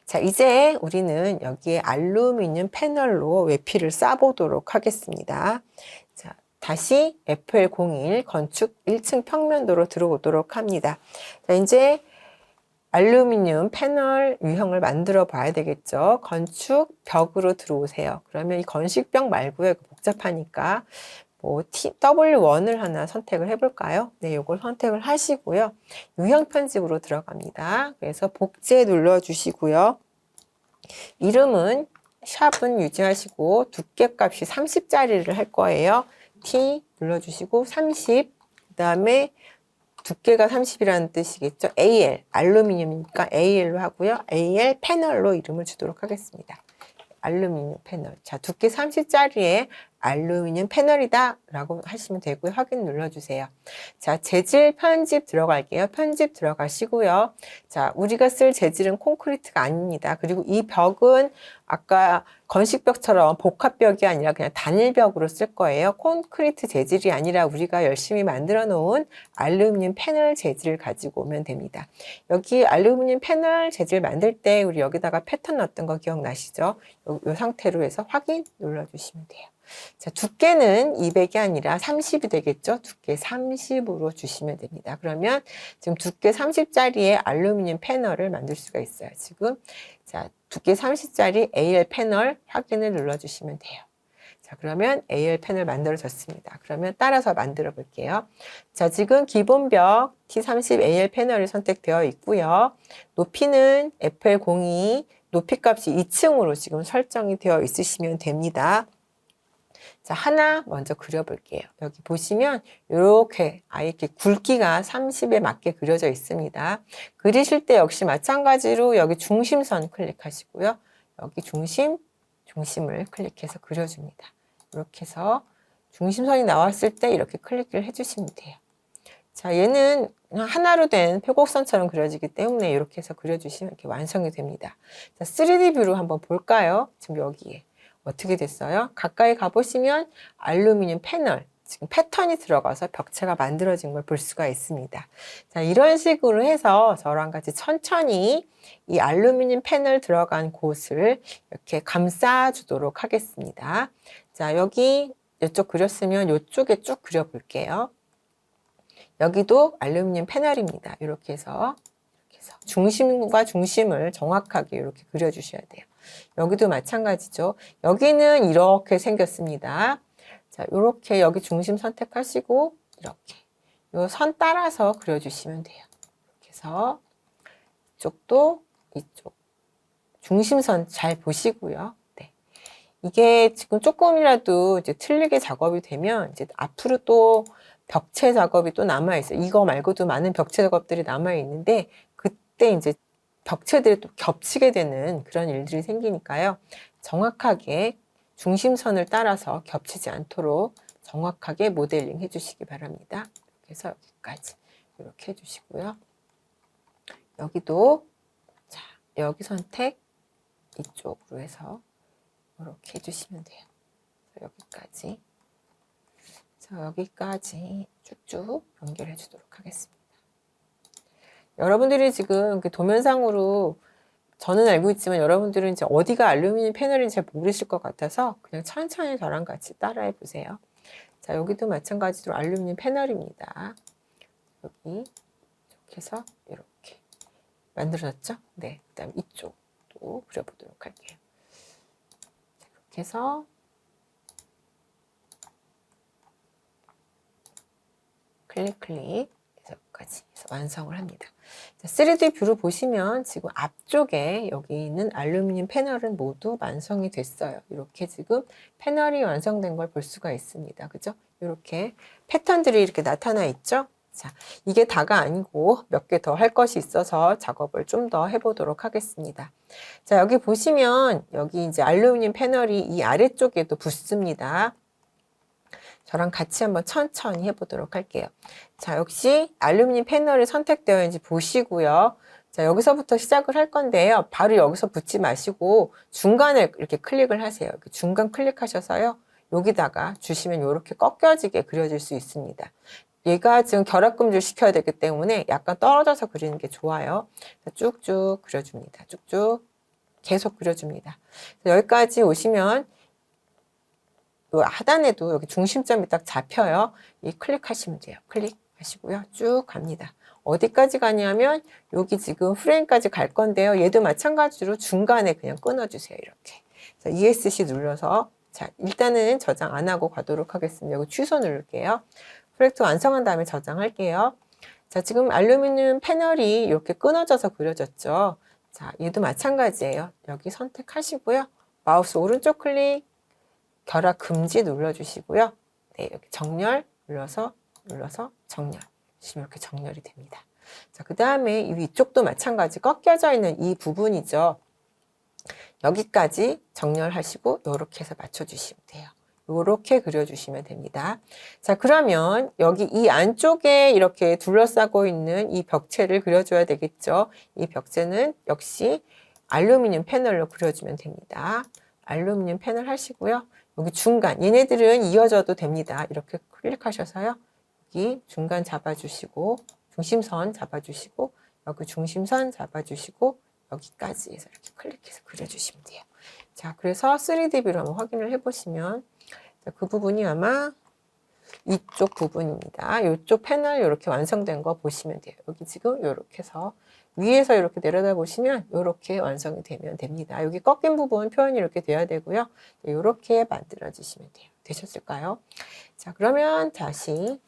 자, 이제 우리는 여기에 알루미늄 패널로 외피를 쏴보도록 하겠습니다. 자, 다시 FL01 건축 1층 평면도로 들어오도록 합니다. 자, 이제 알루미늄 패널 유형을 만들어 봐야 되겠죠. 건축 벽으로 들어오세요. 그러면 이 건식벽 말고요. 복잡하니까 뭐 W1을 하나 선택을 해볼까요? 네, 이걸 선택을 하시고요. 유형 편집으로 들어갑니다. 그래서 복제 눌러주시고요. 이름은 샵은 유지하시고 두께 값이 30짜리를 할 거예요. T 눌러주시고 30, 그 다음에 두께가 30이라는 뜻이겠죠. AL, 알루미늄이니까 AL로 하고요. AL 패널로 이름을 주도록 하겠습니다. 알루미늄 패널. 자, 두께 30짜리에 알루미늄 패널이다 라고 하시면 되고요. 확인 눌러주세요. 자, 재질 편집 들어갈게요. 편집 들어가시고요. 자, 우리가 쓸 재질은 콘크리트가 아닙니다. 그리고 이 벽은 아까 건식벽처럼 복합벽이 아니라 그냥 단일벽으로 쓸 거예요. 콘크리트 재질이 아니라 우리가 열심히 만들어 놓은 알루미늄 패널 재질을 가지고 오면 됩니다. 여기 알루미늄 패널 재질 만들 때 우리 여기다가 패턴 넣었던 거 기억나시죠? 이 상태로 해서 확인 눌러주시면 돼요. 자, 두께는 200이 아니라 30이 되겠죠? 두께 30으로 주시면 됩니다. 그러면 지금 두께 30짜리의 알루미늄 패널을 만들 수가 있어요. 지금 자, 두께 30짜리 AL 패널 확인을 눌러주시면 돼요. 자, 그러면 AL 패널 만들어졌습니다. 그러면 따라서 만들어 볼게요. 자, 지금 기본벽 T30 AL 패널이 선택되어 있고요. 높이는 FL02, 높이 값이 2층으로 지금 설정이 되어 있으시면 됩니다. 자, 하나 먼저 그려볼게요. 여기 보시면 이렇게 아예 굵기가 30에 맞게 그려져 있습니다. 그리실 때 역시 마찬가지로 여기 중심선 클릭하시고요. 여기 중심을 클릭해서 그려줍니다. 이렇게 해서 중심선이 나왔을 때 이렇게 클릭을 해주시면 돼요. 자, 얘는 하나로 된 표곡선처럼 그려지기 때문에 이렇게 해서 그려주시면 이렇게 완성이 됩니다. 자, 3D 뷰로 한번 볼까요? 지금 여기에. 어떻게 됐어요? 가까이 가보시면 알루미늄 패널, 지금 패턴이 들어가서 벽체가 만들어진 걸 볼 수가 있습니다. 자, 이런 식으로 해서 저랑 같이 천천히 이 알루미늄 패널 들어간 곳을 이렇게 감싸주도록 하겠습니다. 자, 여기 이쪽 그렸으면 이쪽에 쭉 그려볼게요. 여기도 알루미늄 패널입니다. 이렇게 해서 중심과 중심을 정확하게 이렇게 그려주셔야 돼요. 여기도 마찬가지죠. 여기는 이렇게 생겼습니다. 자, 이렇게 여기 중심 선택하시고 이렇게 이 선 따라서 그려주시면 돼요. 이렇게 해서 이쪽도 이쪽 중심선 잘 보시고요. 네. 이게 지금 조금이라도 이제 틀리게 작업이 되면 이제 앞으로 또 벽체 작업이 또 남아 있어요. 이거 말고도 많은 벽체 작업들이 남아 있는데 그때 이제 벽체들이 또 겹치게 되는 그런 일들이 생기니까요. 정확하게 중심선을 따라서 겹치지 않도록 정확하게 모델링 해주시기 바랍니다. 그래서 여기까지 이렇게 해주시고요. 여기도 자 여기 선택 이쪽으로 해서 이렇게 해주시면 돼요. 여기까지. 자, 여기까지 쭉쭉 연결해 주도록 하겠습니다. 여러분들이 지금 도면상으로 저는 알고 있지만 여러분들은 이제 어디가 알루미늄 패널인지 잘 모르실 것 같아서 그냥 천천히 저랑 같이 따라해 보세요. 자, 여기도 마찬가지로 알루미늄 패널입니다. 여기 이렇게 해서 이렇게 만들어졌죠? 네, 그 다음 이쪽도 그려보도록 할게요. 이렇게 해서 클릭 여기까지 해서 완성을 합니다. 3D 뷰로 보시면 지금 앞쪽에 여기 있는 알루미늄 패널은 모두 완성이 됐어요. 이렇게 지금 패널이 완성된 걸 볼 수가 있습니다. 그죠? 이렇게 패턴들이 이렇게 나타나 있죠? 자, 이게 다가 아니고 몇 개 더 할 것이 있어서 작업을 좀 더 해보도록 하겠습니다. 자, 여기 보시면 여기 이제 알루미늄 패널이 이 아래쪽에도 붙습니다. 저랑 같이 한번 천천히 해보도록 할게요. 자, 역시 알루미늄 패널이 선택되어 있는지 보시고요. 자, 여기서부터 시작을 할 건데요. 바로 여기서 붙지 마시고 중간에 이렇게 클릭을 하세요. 중간 클릭하셔서요. 여기다가 주시면 이렇게 꺾여지게 그려질 수 있습니다. 얘가 지금 결합금질 시켜야 되기 때문에 약간 떨어져서 그리는 게 좋아요. 쭉쭉 그려줍니다. 쭉쭉 계속 그려줍니다. 여기까지 오시면 요 하단에도 여기 중심점이 딱 잡혀요. 이 클릭하시면 돼요. 클릭하시고요. 쭉 갑니다. 어디까지 가냐면 여기 지금 프레임까지 갈 건데요. 얘도 마찬가지로 중간에 그냥 끊어주세요. 이렇게. 자, ESC 눌러서 자 일단은 저장 안 하고 가도록 하겠습니다. 여기 취소 누를게요. 프로젝트 완성한 다음에 저장할게요. 자, 지금 알루미늄 패널이 이렇게 끊어져서 그려졌죠. 자, 얘도 마찬가지예요. 여기 선택하시고요. 마우스 오른쪽 클릭 결합 금지 눌러주시고요. 네, 여기 정렬 눌러서 정렬. 지금 이렇게 정렬이 됩니다. 자, 그 다음에 이 위쪽도 마찬가지 꺾여져 있는 이 부분이죠. 여기까지 정렬하시고 이렇게 해서 맞춰주시면 돼요. 이렇게 그려주시면 됩니다. 자, 그러면 여기 이 안쪽에 이렇게 둘러싸고 있는 이 벽체를 그려줘야 되겠죠. 이 벽체는 역시 알루미늄 패널로 그려주면 됩니다. 알루미늄 패널 하시고요. 여기 중간, 얘네들은 이어져도 됩니다. 이렇게 클릭하셔서요. 여기 중간 잡아주시고, 중심선 잡아주시고, 여기 중심선 잡아주시고, 여기까지 해서 이렇게 클릭해서 그려주시면 돼요. 자, 그래서 3D뷰로 한번 확인을 해보시면, 그 부분이 아마 이쪽 부분입니다. 이쪽 패널 이렇게 완성된 거 보시면 돼요. 여기 지금 이렇게 해서 위에서 이렇게 내려다 보시면 이렇게 완성이 되면 됩니다. 여기 꺾인 부분 표현이 이렇게 돼야 되고요. 이렇게 만들어 주시면 돼요. 되셨을까요? 자, 그러면 다시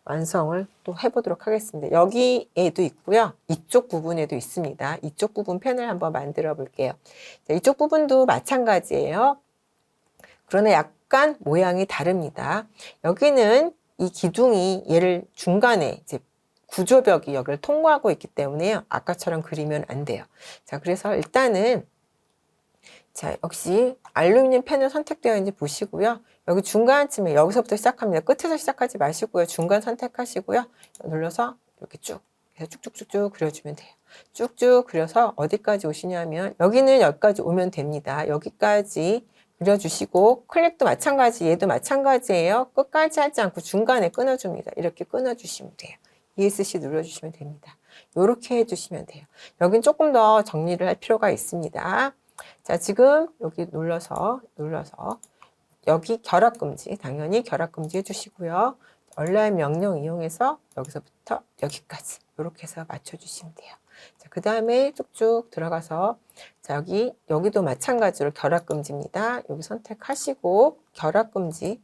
완성을 또 해보도록 하겠습니다. 여기에도 있고요. 이쪽 부분에도 있습니다. 이쪽 부분 패널 한번 만들어 볼게요. 자, 이쪽 부분도 마찬가지예요. 그러나 약간 모양이 다릅니다. 여기는 이 기둥이 얘를 중간에 이제 구조벽이 여기를 통과하고 있기 때문에 아까처럼 그리면 안 돼요. 자, 그래서 일단은 자, 역시 알루미늄 패널 선택되어 있는지 보시고요. 여기 중간쯤에 여기서부터 시작합니다. 끝에서 시작하지 마시고요. 중간 선택하시고요. 눌러서 이렇게 쭉 해서 쭉쭉쭉쭉 그려주면 돼요. 쭉쭉 그려서 어디까지 오시냐면 여기는 여기까지 오면 됩니다. 여기까지 그려주시고 클릭도 마찬가지, 얘도 마찬가지예요. 끝까지 하지 않고 중간에 끊어줍니다. 이렇게 끊어주시면 돼요. ESC 눌러주시면 됩니다. 이렇게 해주시면 돼요. 여긴 조금 더 정리를 할 필요가 있습니다. 자, 지금 여기 눌러서 여기 결합금지, 당연히 결합금지 해주시고요. 온라인 명령 이용해서 여기서부터 여기까지 이렇게 해서 맞춰주시면 돼요. 자, 그 다음에 쭉쭉 들어가서 자, 여기도 마찬가지로 결합금지입니다. 여기 선택하시고 결합금지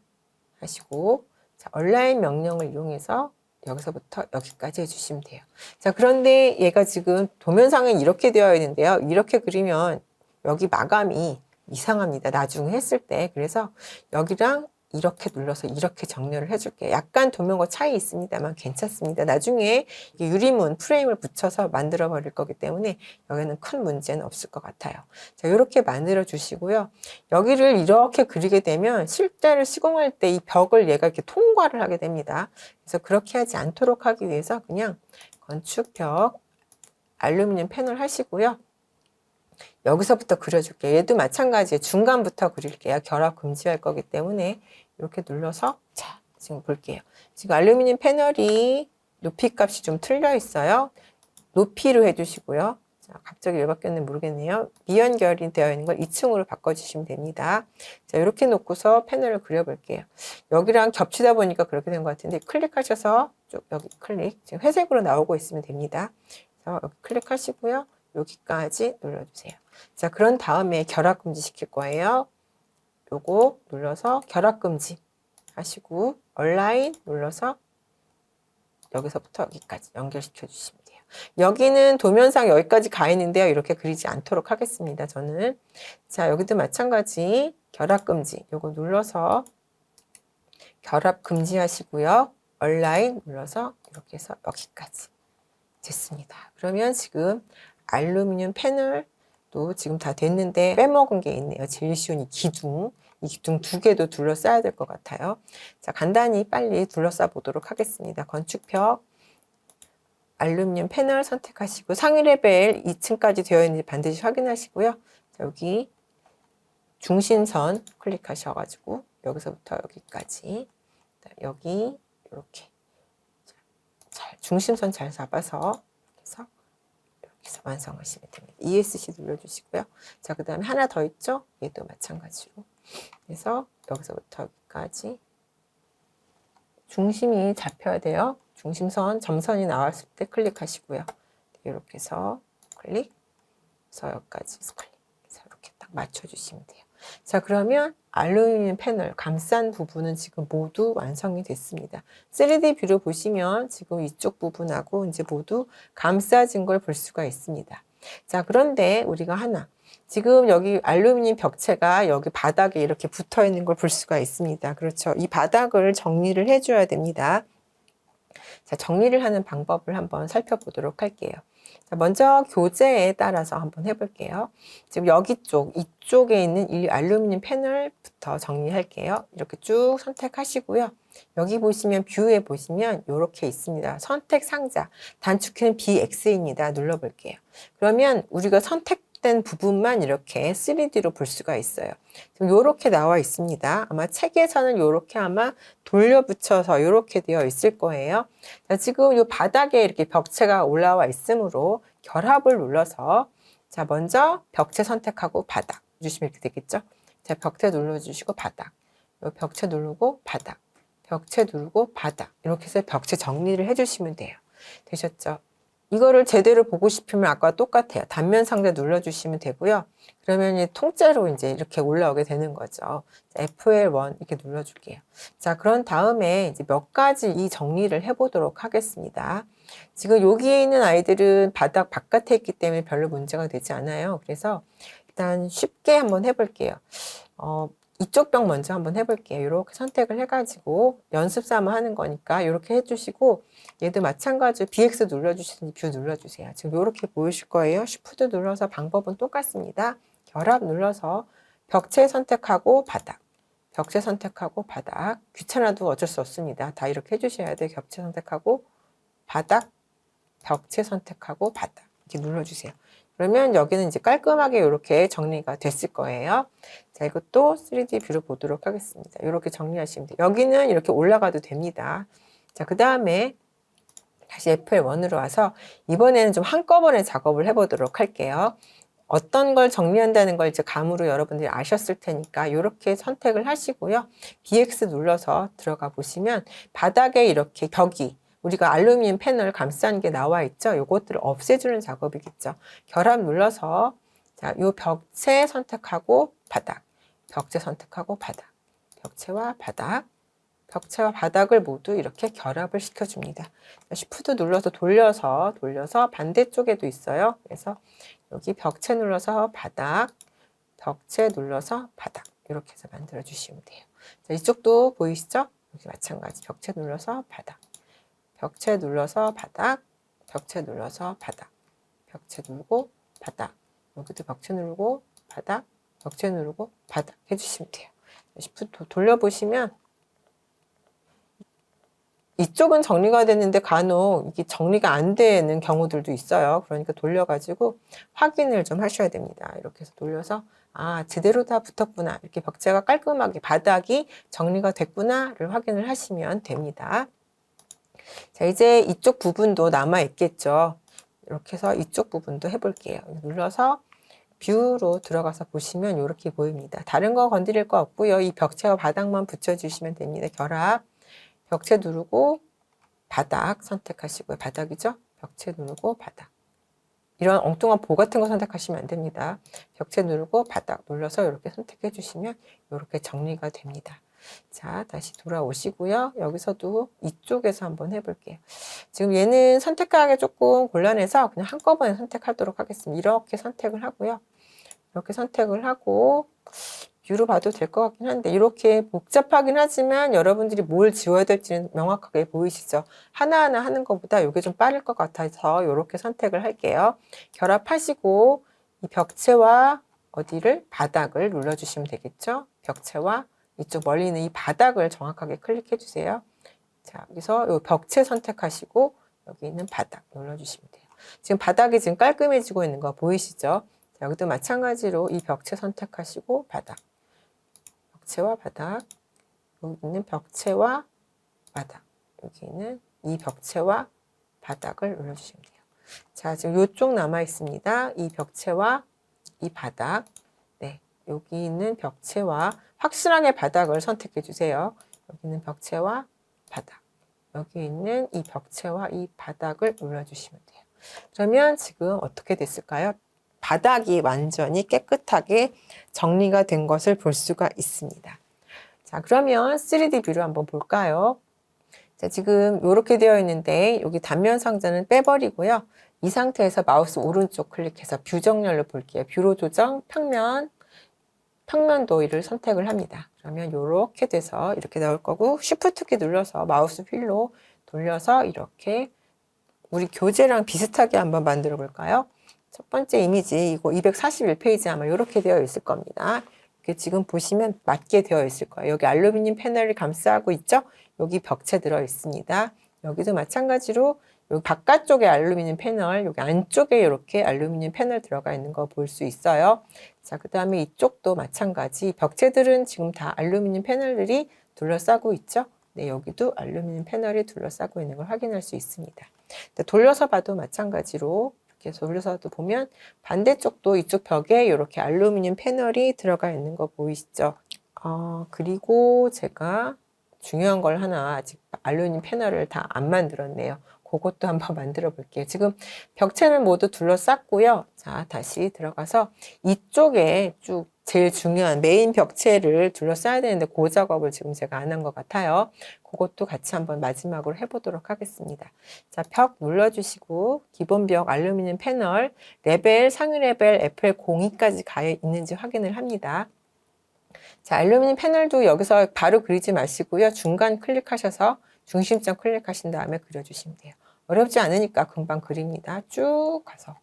하시고 자, 온라인 명령을 이용해서 여기서부터 여기까지 해주시면 돼요. 자, 그런데 얘가 지금 도면상은 이렇게 되어 있는데요. 이렇게 그리면 여기 마감이 이상합니다. 나중에 했을 때. 그래서 여기랑 이렇게 눌러서 이렇게 정렬을 해줄게요. 약간 도면과 차이 있습니다만 괜찮습니다. 나중에 유리문 프레임을 붙여서 만들어 버릴 거기 때문에 여기는 큰 문제는 없을 것 같아요. 자, 이렇게 만들어 주시고요. 여기를 이렇게 그리게 되면 실제로 시공할 때 이 벽을 얘가 이렇게 통과를 하게 됩니다. 그래서 그렇게 하지 않도록 하기 위해서 그냥 건축벽 알루미늄 패널 하시고요. 여기서부터 그려줄게요. 얘도 마찬가지예요. 중간부터 그릴게요. 결합 금지할 거기 때문에 이렇게 눌러서 자, 지금 볼게요. 지금 알루미늄 패널이 높이 값이 좀 틀려 있어요. 높이로 해주시고요. 자, 갑자기 왜 바뀌었는지 모르겠네요. 미연결이 되어 있는 걸 2층으로 바꿔주시면 됩니다. 자, 이렇게 놓고서 패널을 그려볼게요. 여기랑 겹치다 보니까 그렇게 된 것 같은데 클릭하셔서 쭉 여기 클릭. 지금 회색으로 나오고 있으면 됩니다. 그래서 여기 클릭하시고요. 여기까지 눌러주세요. 자, 그런 다음에 결합 금지 시킬 거예요. 요거 눌러서 결합 금지 하시고 얼라인 눌러서 여기서부터 여기까지 연결시켜 주시면 돼요. 여기는 도면상 여기까지 가 있는데요. 이렇게 그리지 않도록 하겠습니다. 저는. 자, 여기도 마찬가지 결합 금지 요거 눌러서 결합 금지 하시고요. 얼라인 눌러서 이렇게 해서 여기까지 됐습니다. 그러면 지금 알루미늄 패널도 지금 다 됐는데 빼먹은 게 있네요. 제일 쉬운 이 기둥. 이 기둥 두 개도 둘러싸야 될 것 같아요. 자, 간단히 빨리 둘러싸 보도록 하겠습니다. 건축벽 알루미늄 패널 선택하시고 상위 레벨 2층까지 되어 있는지 반드시 확인하시고요. 자, 여기 중심선 클릭하셔가지고 여기서부터 여기까지 여기 이렇게 중심선 잘 잡아서 해서 이렇게 완성하시면 됩니다. ESC 눌러주시고요. 자, 그 다음에 하나 더 있죠? 얘도 마찬가지로. 그래서 여기서부터 여기까지 중심이 잡혀야 돼요. 중심선, 점선이 나왔을 때 클릭하시고요. 이렇게 해서 클릭, 그래서 여기까지 클릭. 그래서 이렇게 딱 맞춰주시면 돼요. 자, 그러면 알루미늄 패널 감싼 부분은 지금 모두 완성이 됐습니다. 3D 뷰로 보시면 지금 이쪽 부분하고 이제 모두 감싸진 걸 볼 수가 있습니다. 자, 그런데 우리가 하나 지금 여기 알루미늄 벽체가 여기 바닥에 이렇게 붙어 있는 걸 볼 수가 있습니다. 그렇죠. 이 바닥을 정리를 해줘야 됩니다. 자, 정리를 하는 방법을 한번 살펴보도록 할게요. 자, 먼저 교재에 따라서 한번 해볼게요. 지금 여기 이쪽에 있는 이 알루미늄 패널부터 정리할게요. 이렇게 쭉 선택하시고요. 여기 보시면 뷰에 보시면 이렇게 있습니다. 선택 상자, 단축키는 BX입니다. 눌러볼게요. 그러면 우리가 선택된 부분만 이렇게 3D로 볼 수가 있어요. 지금 이렇게 나와 있습니다. 아마 책에서는 이렇게 아마 돌려붙여서 이렇게 되어 있을 거예요. 자, 지금 이 바닥에 이렇게 벽체가 올라와 있으므로 결합을 눌러서 자, 먼저 벽체 선택하고 바닥 주시면 이렇게 되겠죠. 자, 벽체 눌러주시고 바닥, 요 벽체 누르고 바닥, 벽체 누르고 바닥 이렇게 해서 벽체 정리를 해주시면 돼요. 되셨죠? 이거를 제대로 보고 싶으면 아까 똑같아요. 단면 상자 눌러주시면 되고요. 그러면 통째로 이제 이렇게 올라오게 되는 거죠. FL1 이렇게 눌러줄게요. 자, 그런 다음에 이제 몇 가지 이 정리를 해보도록 하겠습니다. 지금 여기에 있는 아이들은 바닥 바깥에 있기 때문에 별로 문제가 되지 않아요. 그래서 일단 쉽게 한번 해볼게요. 이쪽 벽 먼저 한번 해볼게요. 이렇게 선택을 해가지고 연습 삼아 하는 거니까 이렇게 해주시고 얘도 마찬가지로 BX 눌러주시든지 뷰 눌러주세요. 지금 이렇게 보이실 거예요. Shift 눌러서 방법은 똑같습니다. 결합 눌러서 벽체 선택하고 바닥, 벽체 선택하고 바닥. 귀찮아도 어쩔 수 없습니다. 다 이렇게 해주셔야 돼요. 벽체 선택하고 바닥, 벽체 선택하고 바닥 이렇게 눌러주세요. 그러면 여기는 이제 깔끔하게 이렇게 정리가 됐을 거예요. 자, 이것도 3D 뷰로 보도록 하겠습니다. 이렇게 정리하시면 돼요. 여기는 이렇게 올라가도 됩니다. 자, 그 다음에 다시 FL1으로 와서 이번에는 좀 한꺼번에 작업을 해보도록 할게요. 어떤 걸 정리한다는 걸 이제 감으로 여러분들이 아셨을 테니까 이렇게 선택을 하시고요. BX 눌러서 들어가 보시면 바닥에 이렇게 벽이 우리가 알루미늄 패널 감싼 게 나와 있죠. 요것들을 없애주는 작업이겠죠. 결합 눌러서 자, 요 벽체 선택하고 바닥, 벽체 선택하고 바닥, 벽체와 바닥, 벽체와 바닥을 모두 이렇게 결합을 시켜줍니다. Shift 눌러서 돌려서 반대쪽에도 있어요. 그래서 여기 벽체 눌러서 바닥, 벽체 눌러서 바닥. 이렇게 해서 만들어 주시면 돼요. 자, 이쪽도 보이시죠? 여기 마찬가지. 벽체 눌러서 바닥. 벽체 눌러서 바닥. 벽체 눌러서 바닥. 벽체 누르고 바닥. 여기도 벽체 누르고 바닥. 벽체 누르고 바닥 해주시면 돼요. 시프트 돌려보시면 이쪽은 정리가 됐는데 간혹 이게 정리가 안 되는 경우들도 있어요. 그러니까 돌려가지고 확인을 좀 하셔야 됩니다. 이렇게 해서 돌려서 아, 제대로 다 붙었구나. 이렇게 벽체가 깔끔하게 바닥이 정리가 됐구나를 확인을 하시면 됩니다. 자, 이제 이쪽 부분도 남아 있겠죠. 이렇게 해서 이쪽 부분도 해볼게요. 눌러서 뷰로 들어가서 보시면 이렇게 보입니다. 다른 거 건드릴 거 없고요. 이 벽체와 바닥만 붙여주시면 됩니다. 결합. 벽체 누르고 바닥 선택하시고요. 바닥이죠? 벽체 누르고 바닥. 이런 엉뚱한 보 같은 거 선택하시면 안 됩니다. 벽체 누르고 바닥 눌러서 이렇게 선택해 주시면 이렇게 정리가 됩니다. 자, 다시 돌아오시고요. 여기서도 이쪽에서 한번 해볼게요. 지금 얘는 선택하기 조금 곤란해서 그냥 한꺼번에 선택하도록 하겠습니다. 이렇게 선택을 하고요. 이렇게 선택을 하고 뷰로 봐도 될 것 같긴 한데 이렇게 복잡하긴 하지만 여러분들이 뭘 지워야 될지는 명확하게 보이시죠? 하나하나 하는 것보다 이게 좀 빠를 것 같아서 이렇게 선택을 할게요. 결합하시고 이 벽체와 어디를 바닥을 눌러주시면 되겠죠? 벽체와 이쪽 멀리 있는 이 바닥을 정확하게 클릭해 주세요. 자, 여기서 이 벽체 선택하시고 여기 있는 바닥 눌러주시면 돼요. 지금 바닥이 지금 깔끔해지고 있는 거 보이시죠? 자, 여기도 마찬가지로 이 벽체 선택하시고 바닥. 벽체와 바닥. 여기 있는 벽체와 바닥. 여기 있는 이 벽체와 바닥을 눌러주시면 돼요. 자, 지금 이쪽 남아 있습니다. 이 벽체와 이 바닥. 네, 여기 있는 벽체와 확실하게 바닥을 선택해 주세요. 여기 있는 벽체와 바닥. 여기 있는 이 벽체와 이 바닥을 눌러주시면 돼요. 그러면 지금 어떻게 됐을까요? 바닥이 완전히 깨끗하게 정리가 된 것을 볼 수가 있습니다. 자, 그러면 3D 뷰를 한번 볼까요? 자, 지금 이렇게 되어 있는데 여기 단면 상자는 빼버리고요. 이 상태에서 마우스 오른쪽 클릭해서 뷰 정렬로 볼게요. 뷰로 조정, 평면 도일을 선택을 합니다. 그러면 이렇게 돼서 이렇게 나올 거고 Shift 키 눌러서 마우스 휠로 돌려서 이렇게 우리 교재랑 비슷하게 한번 만들어 볼까요? 첫 번째 이미지 이거 241페이지 아마 이렇게 되어 있을 겁니다. 이렇게 지금 보시면 맞게 되어 있을 거예요. 여기 알루미늄 패널이 감싸고 있죠? 여기 벽체 들어 있습니다. 여기도 마찬가지로 여기 바깥쪽에 알루미늄 패널, 여기 안쪽에 이렇게 알루미늄 패널 들어가 있는 거 볼 수 있어요. 자, 그 다음에 이쪽도 마찬가지. 벽체들은 지금 다 알루미늄 패널들이 둘러싸고 있죠? 네, 여기도 알루미늄 패널이 둘러싸고 있는 걸 확인할 수 있습니다. 돌려서 봐도 마찬가지로 이렇게 돌려서도 보면 반대쪽도 이쪽 벽에 이렇게 알루미늄 패널이 들어가 있는 거 보이시죠? 그리고 제가 중요한 걸 하나 아직 알루미늄 패널을 다 안 만들었네요. 그것도 한번 만들어 볼게요. 지금 벽체는 모두 둘러쌌고요. 자, 다시 들어가서 이쪽에 쭉 제일 중요한 메인 벽체를 둘러싸야 되는데 그 작업을 지금 제가 안 한 것 같아요. 그것도 같이 한번 마지막으로 해보도록 하겠습니다. 자, 벽 눌러주시고 기본 벽 알루미늄 패널 레벨 상위 레벨 FL02까지 가 있는지 확인을 합니다. 자, 알루미늄 패널도 여기서 바로 그리지 마시고요. 중간 클릭하셔서 중심점 클릭하신 다음에 그려주시면 돼요. 어렵지 않으니까 금방 그립니다. 쭉 가서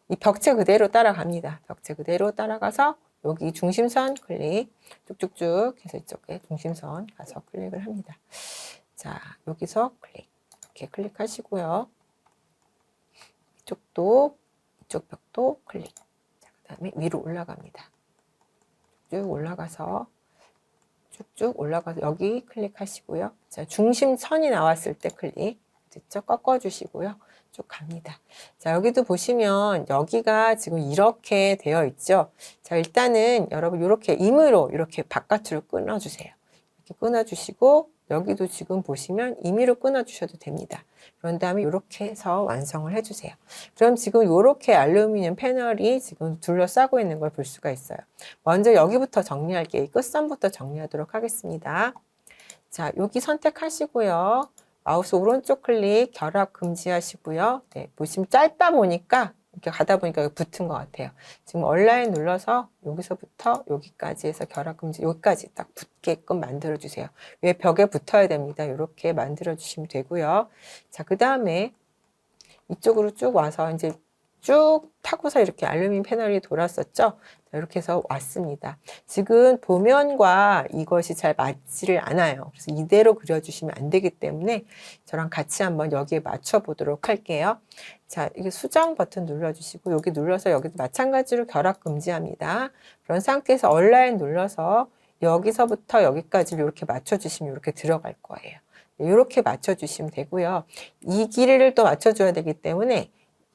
이 벽체 그대로 따라갑니다. 벽체 그대로 따라가서 여기 중심선 클릭 쭉쭉쭉 해서 이쪽에 중심선 가서 클릭을 합니다. 자, 여기서 클릭 이렇게 클릭하시고요. 이쪽 벽도 클릭. 자, 그 다음에 위로 올라갑니다. 쭉 올라가서 쭉쭉 올라가서 여기 클릭하시고요. 자, 중심선이 나왔을 때 클릭. 됐죠? 꺾어주시고요. 쭉 갑니다. 자, 여기도 보시면 여기가 지금 이렇게 되어 있죠? 자, 일단은 여러분 이렇게 임의로 이렇게 바깥으로 끊어주세요. 이렇게 끊어주시고 여기도 지금 보시면 임의로 끊어주셔도 됩니다. 그런 다음에 이렇게 해서 완성을 해주세요. 그럼 지금 이렇게 알루미늄 패널이 지금 둘러싸고 있는 걸 볼 수가 있어요. 먼저 여기부터 정리할게요. 끝선부터 정리하도록 하겠습니다. 자, 여기 선택하시고요. 마우스 오른쪽 클릭 결합 금지하시고요. 네, 보시면 짧다 보니까 이렇게 가다 보니까 붙은 것 같아요. 지금 얼라인 눌러서 여기서부터 여기까지 해서 결합금지 여기까지 딱 붙게끔 만들어 주세요. 왜 벽에 붙어야 됩니다. 이렇게 만들어 주시면 되고요. 자, 그 다음에 이쪽으로 쭉 와서 이제 쭉 타고서 이렇게 알루미늄 패널이 돌았었죠. 자, 이렇게 해서 왔습니다. 지금 도면과 이것이 잘 맞지를 않아요. 그래서 이대로 그려주시면 안 되기 때문에 저랑 같이 한번 여기에 맞춰 보도록 할게요. 자, 이게 수정 버튼 눌러주시고 여기 눌러서 여기도 마찬가지로 결합 금지합니다. 그런 상태에서 얼라인 눌러서 여기서부터 여기까지 이렇게 맞춰주시면 이렇게 들어갈 거예요. 이렇게 맞춰주시면 되고요. 이 길이를 또 맞춰줘야 되기 때문에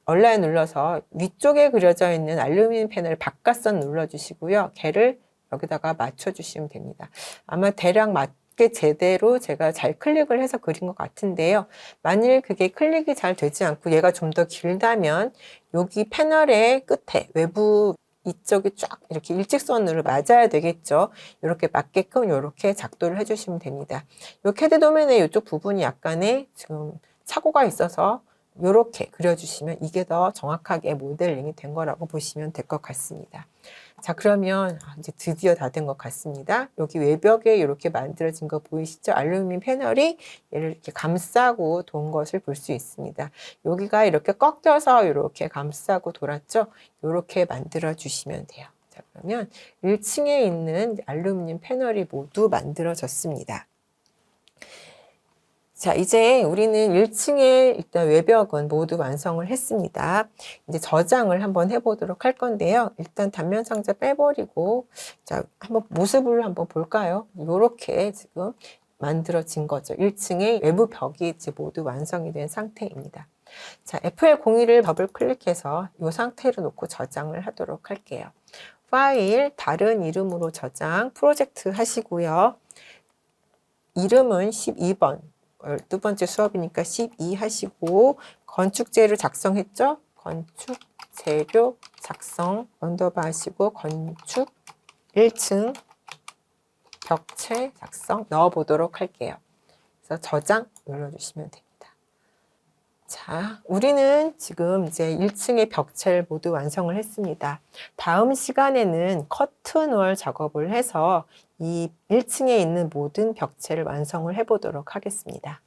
얼라인 눌러서 위쪽에 그려져 있는 알루미늄 패널 바깥선 눌러주시고요. 걔를 여기다가 맞춰주시면 됩니다. 아마 대략 맞게 제대로 제가 잘 클릭을 해서 그린 것 같은데요. 만일 그게 클릭이 잘 되지 않고 얘가 좀 더 길다면 여기 패널의 끝에 외부 이쪽이 쫙 이렇게 일직선으로 맞아야 되겠죠. 이렇게 맞게끔 이렇게 작도를 해주시면 됩니다. 이 캐드 도면의 이쪽 부분이 약간의 지금 착오가 있어서 이렇게 그려주시면 이게 더 정확하게 모델링이 된 거라고 보시면 될 것 같습니다. 자, 그러면 이제 드디어 다 된 것 같습니다. 여기 외벽에 이렇게 만들어진 거 보이시죠? 알루미늄 패널이 얘를 이렇게 감싸고 돈 것을 볼 수 있습니다. 여기가 이렇게 꺾여서 이렇게 감싸고 돌았죠? 이렇게 만들어 주시면 돼요. 자, 그러면 1층에 있는 알루미늄 패널이 모두 만들어졌습니다. 자, 이제 우리는 1층에 일단 외벽은 모두 완성을 했습니다. 이제 저장을 한번 해보도록 할 건데요. 일단 단면 상자 빼버리고, 자, 한번 모습을 한번 볼까요? 이렇게 지금 만들어진 거죠. 1층의 외부 벽이 이제 모두 완성이 된 상태입니다. 자, FL01을 더블 클릭해서 이 상태로 놓고 저장을 하도록 할게요. 파일, 다른 이름으로 저장, 프로젝트 하시고요. 이름은 12번. 12번째 수업이니까 12 하시고 건축재료 작성했죠? 건축재료 작성 언더바 하시고 건축 1층 벽체 작성 넣어보도록 할게요. 그래서 저장 눌러주시면 됩니다. 자, 우리는 지금 이제 1층의 벽체를 모두 완성을 했습니다. 다음 시간에는 커튼월 작업을 해서 이 1층에 있는 모든 벽체를 완성을 해보도록 하겠습니다.